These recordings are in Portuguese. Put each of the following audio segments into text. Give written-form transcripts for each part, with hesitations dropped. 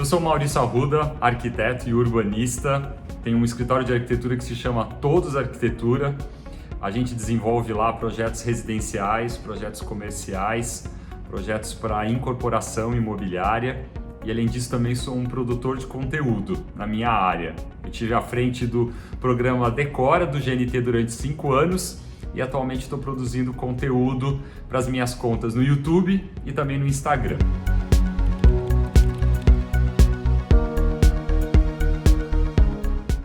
Eu sou Maurício Arruda, arquiteto e urbanista. Tenho um escritório de arquitetura que se chama Todos Arquitetura. A gente desenvolve lá projetos residenciais, projetos comerciais, projetos para incorporação imobiliária. E além disso também sou um produtor de conteúdo na minha área. Eu tive à frente do programa Decora do GNT durante 5 anos e atualmente estou produzindo conteúdo para as minhas contas no YouTube e também no Instagram.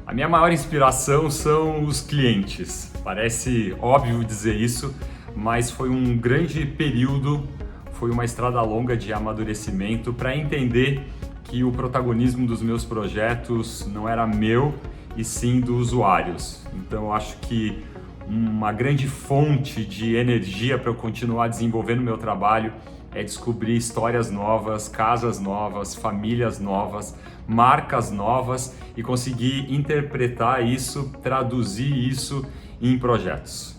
A minha maior inspiração são os clientes. Parece óbvio dizer isso, mas foi um grande período, foi uma estrada longa de amadurecimento para entender que o protagonismo dos meus projetos não era meu e sim dos usuários. Então eu acho que uma grande fonte de energia para eu continuar desenvolvendo meu trabalho é descobrir histórias novas, casas novas, famílias novas, marcas novas e conseguir interpretar isso, traduzir isso em projetos.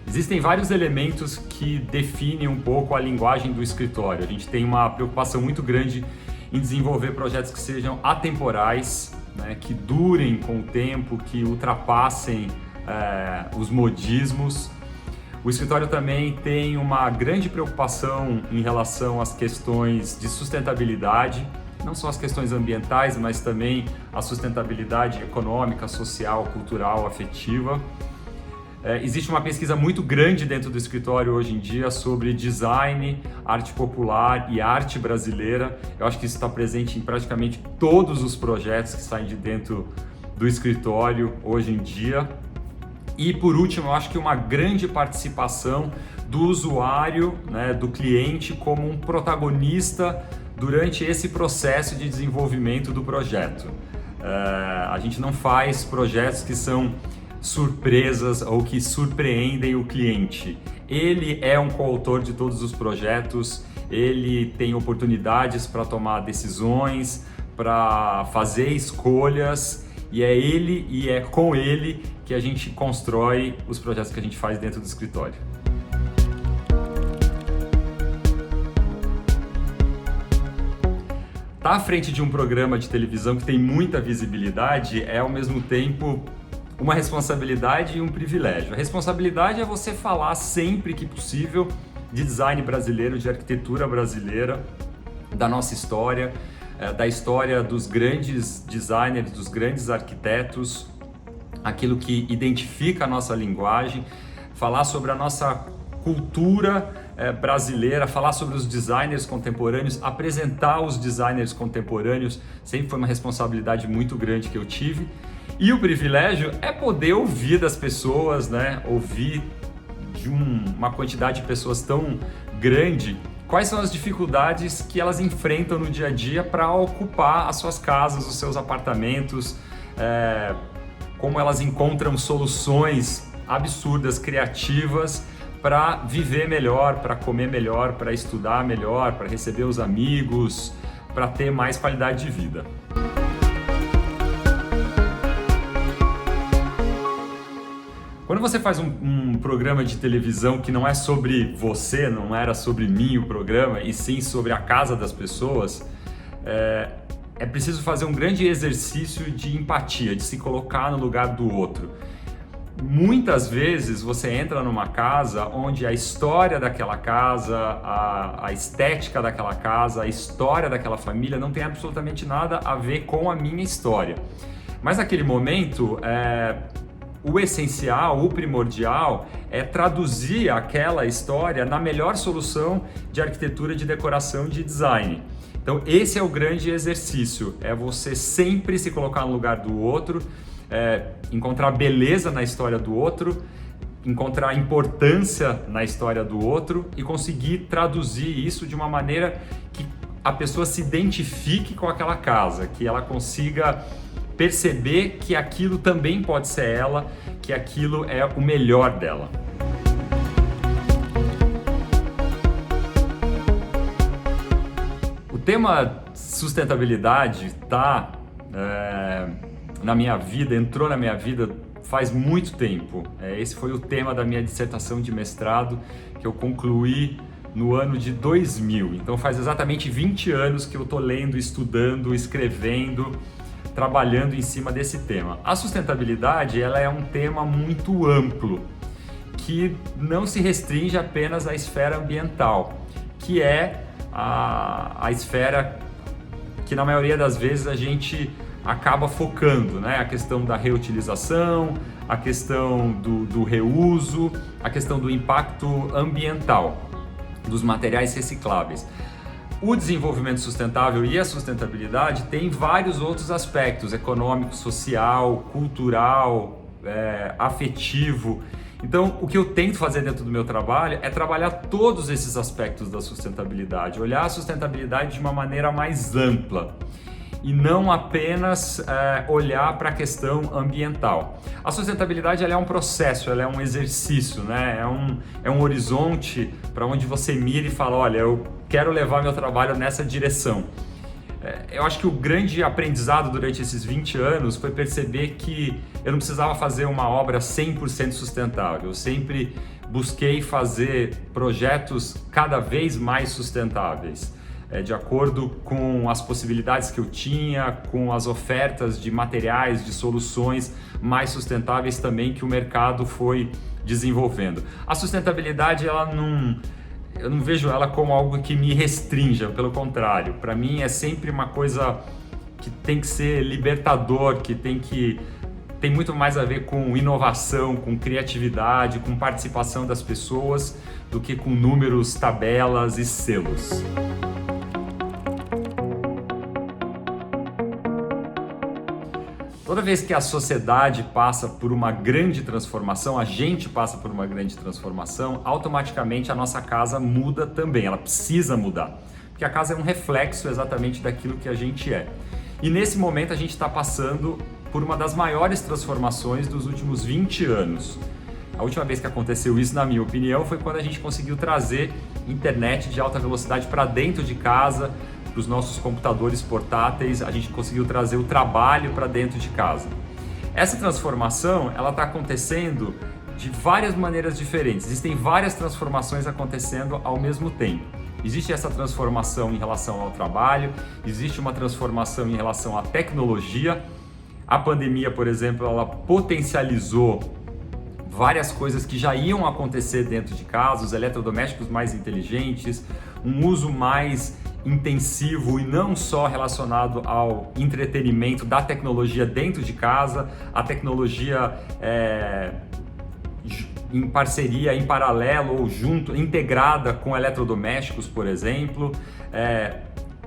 Existem vários elementos que definem um pouco a linguagem do escritório. A gente tem uma preocupação muito grande em desenvolver projetos que sejam atemporais, né, que durem com o tempo, que ultrapassem os modismos. O escritório também tem uma grande preocupação em relação às questões de sustentabilidade, não só as questões ambientais, mas também a sustentabilidade econômica, social, cultural, afetiva. Existe uma pesquisa muito grande dentro do escritório hoje em dia sobre design, arte popular e arte brasileira. Eu acho que isso está presente em praticamente todos os projetos que saem de dentro do escritório hoje em dia. E por último, eu acho que uma grande participação do usuário, né, do cliente como um protagonista durante esse processo de desenvolvimento do projeto. A gente não faz projetos que são surpresas ou que surpreendem o cliente. Ele é um coautor de todos os projetos, ele tem oportunidades para tomar decisões, para fazer escolhas, e é ele e é com ele que a gente constrói os projetos que a gente faz dentro do escritório. Estar à frente de um programa de televisão que tem muita visibilidade é ao mesmo tempo uma responsabilidade e um privilégio. A responsabilidade é você falar sempre que possível de design brasileiro, de arquitetura brasileira, da nossa história, da história dos grandes designers, dos grandes arquitetos, aquilo que identifica a nossa linguagem, falar sobre a nossa cultura brasileira, falar sobre os designers contemporâneos, apresentar os designers contemporâneos, sempre foi uma responsabilidade muito grande que eu tive. E o privilégio é poder ouvir das pessoas, né? Ouvir de uma quantidade de pessoas tão grande quais são as dificuldades que elas enfrentam no dia a dia para ocupar as suas casas, os seus apartamentos, como elas encontram soluções absurdas, criativas para viver melhor, para comer melhor, para estudar melhor, para receber os amigos, para ter mais qualidade de vida. Quando você faz um programa de televisão que não é sobre você, não era sobre mim o programa, e sim sobre a casa das pessoas, é preciso fazer um grande exercício de empatia, de se colocar no lugar do outro. Muitas vezes você entra numa casa onde a história daquela casa, a estética daquela casa, a história daquela família não tem absolutamente nada a ver com a minha história. Mas naquele momento, o essencial, o primordial é traduzir aquela história na melhor solução de arquitetura, de decoração e de design. Então esse é o grande exercício, é você sempre se colocar no lugar do outro, encontrar beleza na história do outro, encontrar importância na história do outro e conseguir traduzir isso de uma maneira que a pessoa se identifique com aquela casa, que ela consiga perceber que aquilo também pode ser ela, que aquilo é o melhor dela. O tema sustentabilidade está na minha vida, entrou na minha vida faz muito tempo. Esse foi o tema da minha dissertação de mestrado, que eu concluí no ano de 2000. Então faz exatamente 20 anos que eu estou lendo, estudando, escrevendo, trabalhando em cima desse tema. A sustentabilidade, ela é um tema muito amplo, que não se restringe apenas à esfera ambiental, que é a esfera que na maioria das vezes a gente acaba focando, né? A questão da reutilização, a questão do reuso, a questão do impacto ambiental dos materiais recicláveis. O desenvolvimento sustentável e a sustentabilidade tem vários outros aspectos: econômico, social, cultural, afetivo. Então, o que eu tento fazer dentro do meu trabalho é trabalhar todos esses aspectos da sustentabilidade, olhar a sustentabilidade de uma maneira mais ampla e não apenas olhar para a questão ambiental. A sustentabilidade, ela é um processo, ela é um exercício, né? É um horizonte para onde você mira e fala: olha, eu quero levar meu trabalho nessa direção. Eu acho que o grande aprendizado durante esses 20 anos foi perceber que eu não precisava fazer uma obra 100% sustentável. Eu sempre busquei fazer projetos cada vez mais sustentáveis, de acordo com as possibilidades que eu tinha, com as ofertas de materiais, de soluções mais sustentáveis também que o mercado foi desenvolvendo. A sustentabilidade, eu não vejo ela como algo que me restrinja, pelo contrário. Para mim é sempre uma coisa que tem que ser libertador, que tem muito mais a ver com inovação, com criatividade, com participação das pessoas, do que com números, tabelas e selos. Toda vez que a sociedade passa por uma grande transformação, a gente passa por uma grande transformação, automaticamente a nossa casa muda também, ela precisa mudar. Porque a casa é um reflexo exatamente daquilo que a gente é. E nesse momento a gente está passando por uma das maiores transformações dos últimos 20 anos. A última vez que aconteceu isso, na minha opinião, foi quando a gente conseguiu trazer internet de alta velocidade para dentro de casa, para os nossos computadores portáteis. A gente conseguiu trazer o trabalho para dentro de casa. Essa transformação, ela está acontecendo de várias maneiras diferentes. Existem várias transformações acontecendo ao mesmo tempo. Existe essa transformação em relação ao trabalho, existe uma transformação em relação à tecnologia. A pandemia, por exemplo, ela potencializou várias coisas que já iam acontecer dentro de casa, os eletrodomésticos mais inteligentes, um uso mais intensivo e não só relacionado ao entretenimento da tecnologia dentro de casa, a tecnologia em parceria, em paralelo ou junto, integrada com eletrodomésticos, por exemplo,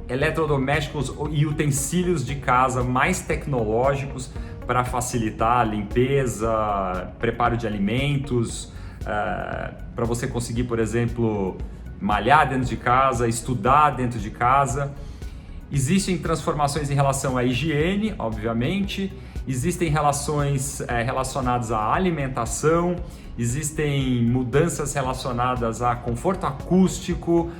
eletrodomésticos e utensílios de casa mais tecnológicos para facilitar a limpeza, preparo de alimentos, para você conseguir, por exemplo, malhar dentro de casa, estudar dentro de casa. Existem transformações em relação à higiene, obviamente, existem relações relacionadas à alimentação, existem mudanças relacionadas a conforto acústico,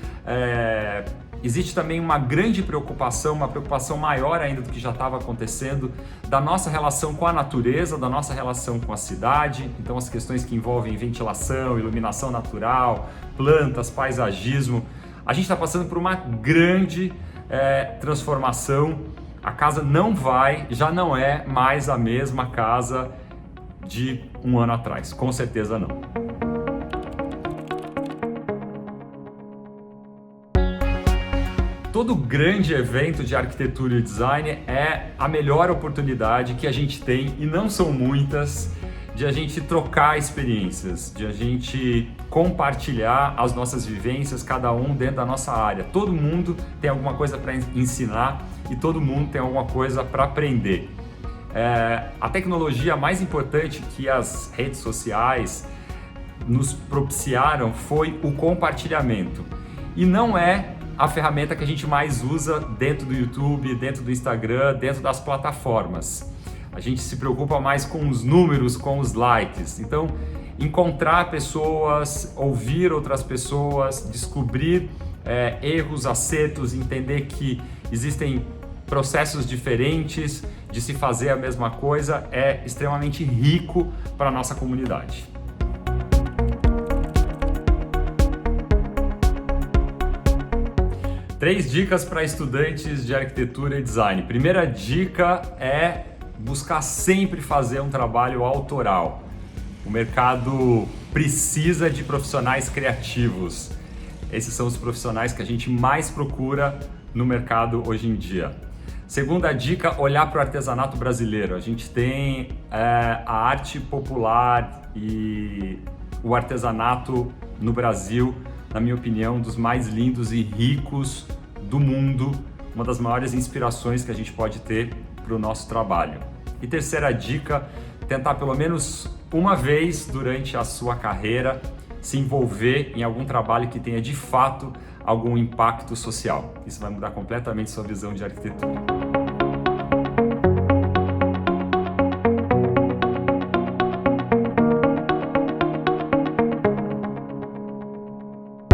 existe também uma grande preocupação, uma preocupação maior ainda do que já estava acontecendo, da nossa relação com a natureza, da nossa relação com a cidade. Então as questões que envolvem ventilação, iluminação natural, plantas, paisagismo. A gente está passando por uma grande transformação. A casa já não é mais a mesma casa de um ano atrás, com certeza não. Todo grande evento de arquitetura e design é a melhor oportunidade que a gente tem, e não são muitas, de a gente trocar experiências, de a gente compartilhar as nossas vivências, cada um dentro da nossa área. Todo mundo tem alguma coisa para ensinar e todo mundo tem alguma coisa para aprender. A tecnologia mais importante que as redes sociais nos propiciaram foi o compartilhamento. E não é a ferramenta que a gente mais usa dentro do YouTube, dentro do Instagram, dentro das plataformas. A gente se preocupa mais com os números, com os likes. Então, encontrar pessoas, ouvir outras pessoas, descobrir erros, acertos, entender que existem processos diferentes de se fazer a mesma coisa é extremamente rico para a nossa comunidade. 3 dicas para estudantes de arquitetura e design. Primeira dica é buscar sempre fazer um trabalho autoral. O mercado precisa de profissionais criativos. Esses são os profissionais que a gente mais procura no mercado hoje em dia. Segunda dica, olhar para o artesanato brasileiro. A gente tem a arte popular e o artesanato no Brasil, na minha opinião, dos mais lindos e ricos do mundo, uma das maiores inspirações que a gente pode ter para o nosso trabalho. E terceira dica, tentar pelo menos uma vez durante a sua carreira se envolver em algum trabalho que tenha de fato algum impacto social. Isso vai mudar completamente sua visão de arquitetura.